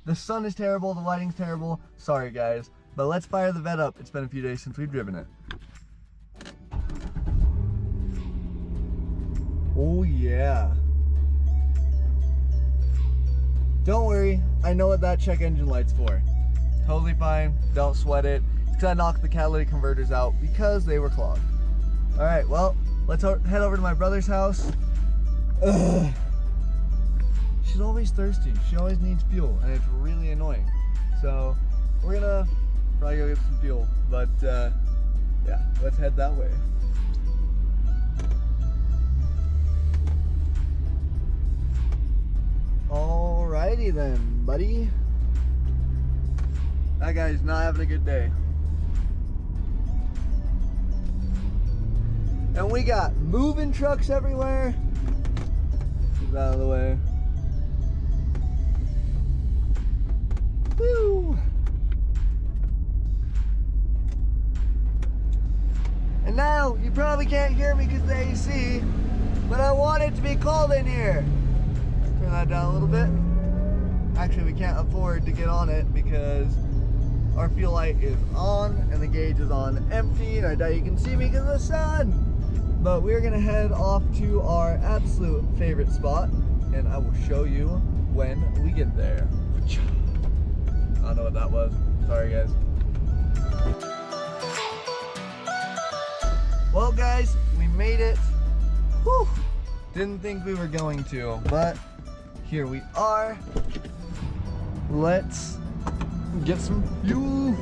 The sun is terrible, the lighting's terrible. Sorry guys, but let's fire the Vette up. It's been a few days since we've driven it. Oh yeah. Don't worry, I know what that check engine light's for. Totally fine, don't sweat it. It's because I knocked the catalytic converters out because they were clogged. Alright, well, let's head over to my brother's house. Ugh. She's always thirsty. She always needs fuel, and it's really annoying. So, we're gonna probably go get some fuel. But, yeah, let's head that way. Alrighty then, buddy. That guy's not having a good day. And we got moving trucks everywhere. Get out of the way. Woo! And now you probably can't hear me because of the AC, but I want it to be cold in here. Turn that down a little bit. Actually, we can't afford to get on it because our fuel light is on and the gauge is on empty, and I doubt you can see me because of the sun. But we're gonna head off to our absolute favorite spot, and I will show you when we get there. I don't know what that was. Sorry guys. Well guys, we made it. Whew. Didn't think we were going to, but here we are. Let's get some fuel.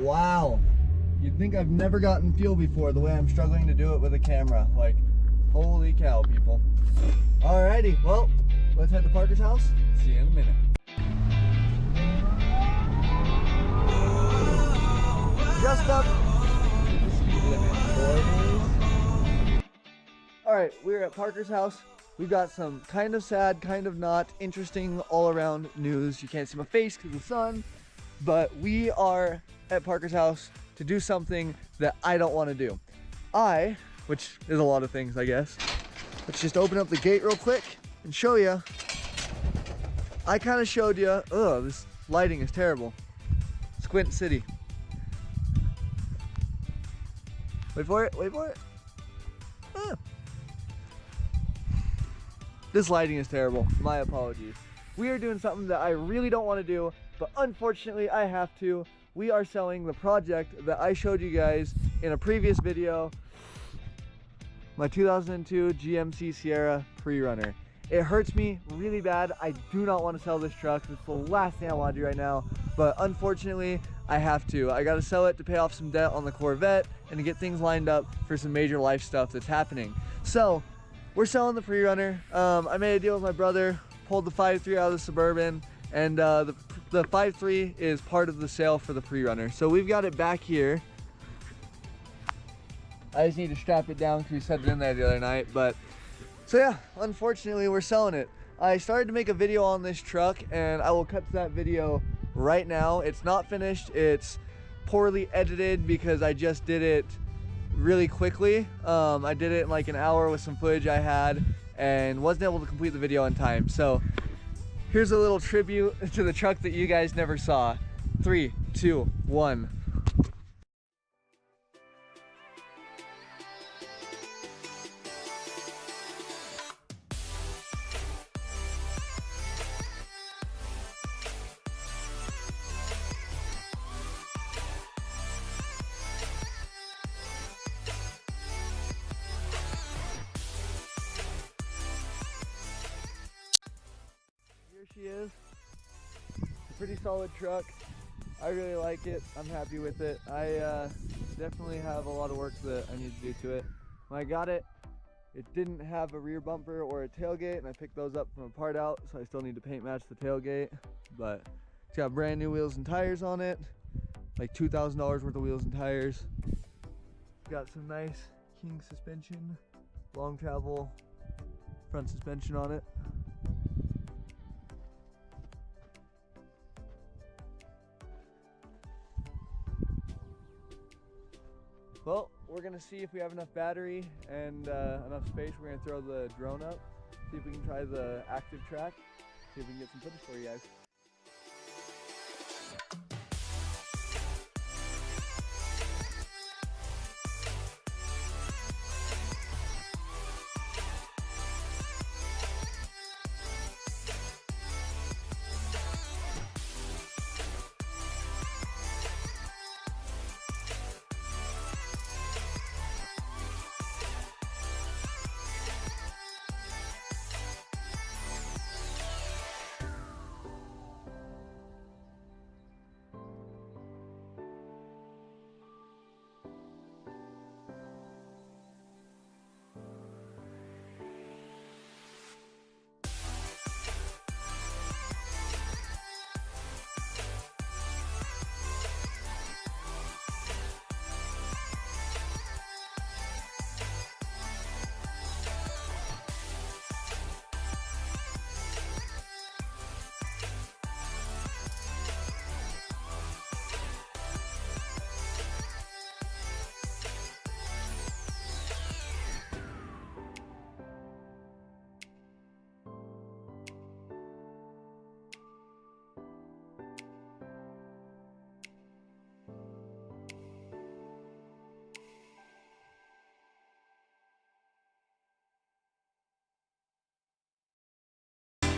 Wow, you'd think I've never gotten fuel before the way I'm struggling to do it with a camera. Like, holy cow, people. Alrighty, well, let's head to Parker's house. See you in a minute. Just up the speed limit, boys. Alright, we're at Parker's house. We've got some kind of sad, kind of not interesting all around news. You can't see my face because of the sun, but we are at Parker's house to do something that I don't want to do. Which is a lot of things, I guess. Let's just open up the gate real quick and show you. I kind of showed you, this lighting is terrible. Squint City. Wait for it, wait for it. Ah. This lighting is terrible, my apologies. We are doing something that I really don't want to do, but unfortunately I have to. We are selling the project that I showed you guys in a previous video, my 2002 GMC Sierra Prerunner. It hurts me really bad. I do not want to sell this truck. It's the last thing I want to do right now, but unfortunately I have to. I got to sell it to pay off some debt on the Corvette and to get things lined up for some major life stuff that's happening. So we're selling the Prerunner. I made a deal with my brother, pulled the 5.3 out of the Suburban, and the 5.3 is part of the sale for the Prerunner. So we've got it back here. I just need to strap it down because we set it in there the other night. But so yeah, unfortunately we're selling it. I started to make a video on this truck, and I will cut to that video right now. It's not finished. It's poorly edited because I just did it really quickly. I did it in like an hour with some footage I had and wasn't able to complete the video in time. So here's a little tribute to the truck that you guys never saw. 3, 2, 1. Here she is. Pretty solid truck. I really like it. I'm happy with it. I definitely have a lot of work that I need to do to it. When I got it, it didn't have a rear bumper or a tailgate, and I picked those up from a part out, so I still need to paint match the tailgate. But it's got brand new wheels and tires on it, like $2,000 worth of wheels and tires. Got some nice King suspension, long travel front suspension on it. Well, we're gonna see if we have enough battery and enough space. We're gonna throw the drone up, see if we can try the active track, see if we can get some footage for you guys.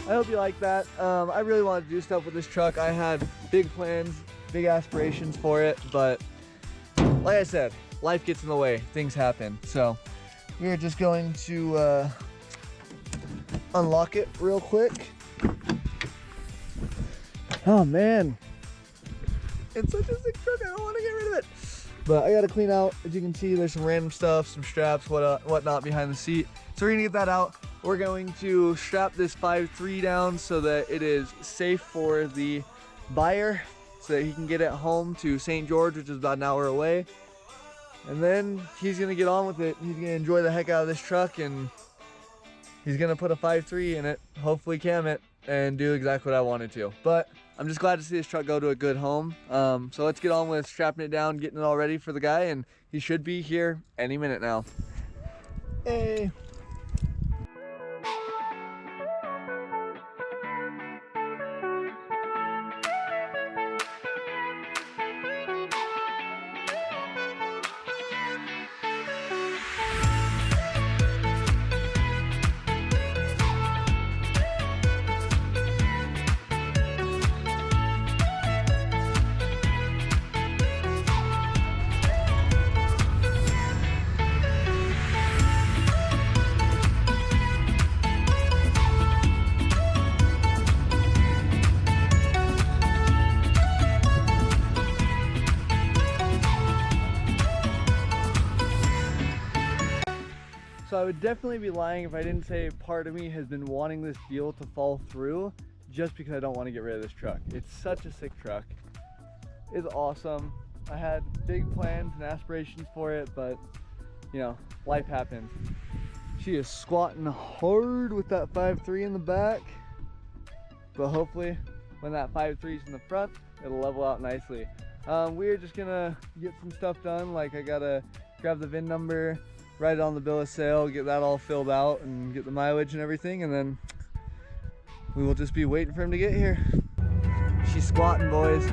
I hope you like that. I really wanted to do stuff with this truck. I had big plans, big aspirations for it, but like I said, life gets in the way, things happen. So we're just going to unlock it real quick. Oh man, it's such a sick truck, I don't want to get rid of it. But I gotta clean out, as you can see, there's some random stuff, some straps, whatnot behind the seat. So we're gonna get that out. We're going to strap this 5.3 down so that it is safe for the buyer, so that he can get it home to St. George, which is about an hour away. And then he's gonna get on with it. He's gonna enjoy the heck out of this truck, and he's gonna put a 5.3 in it, hopefully cam it, and do exactly what I wanted to. But I'm just glad to see this truck go to a good home. So let's get on with strapping it down, getting it all ready for the guy, and he should be here any minute now. Hey. So I would definitely be lying if I didn't say part of me has been wanting this deal to fall through just because I don't want to get rid of this truck. It's such a sick truck. It's awesome. I had big plans and aspirations for it, but you know, life happens. She is squatting hard with that 5.3 in the back, but hopefully when that 5.3 is in the front, it'll level out nicely. We're just gonna get some stuff done, like I gotta grab the VIN number, write it on the bill of sale, get that all filled out and get the mileage and everything, and then we will just be waiting for him to get here. She's squatting, boys.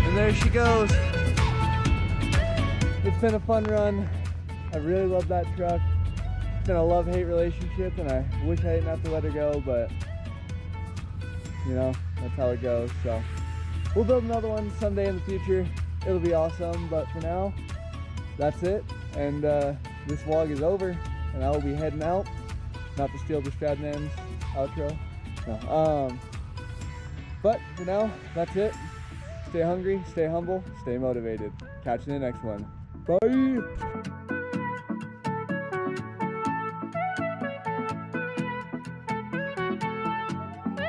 And there she goes. It's been a fun run. I really love that truck. It's been a love-hate relationship, and I wish I didn't have to let her go, but you know, that's how it goes. So we'll build another one someday in the future. It'll be awesome, but for now, that's it. And this vlog is over, and I will be heading out. Not to steal the Stradman's outro. No. But for now, that's it. Stay hungry, stay humble, stay motivated. Catch you in the next one. Bye!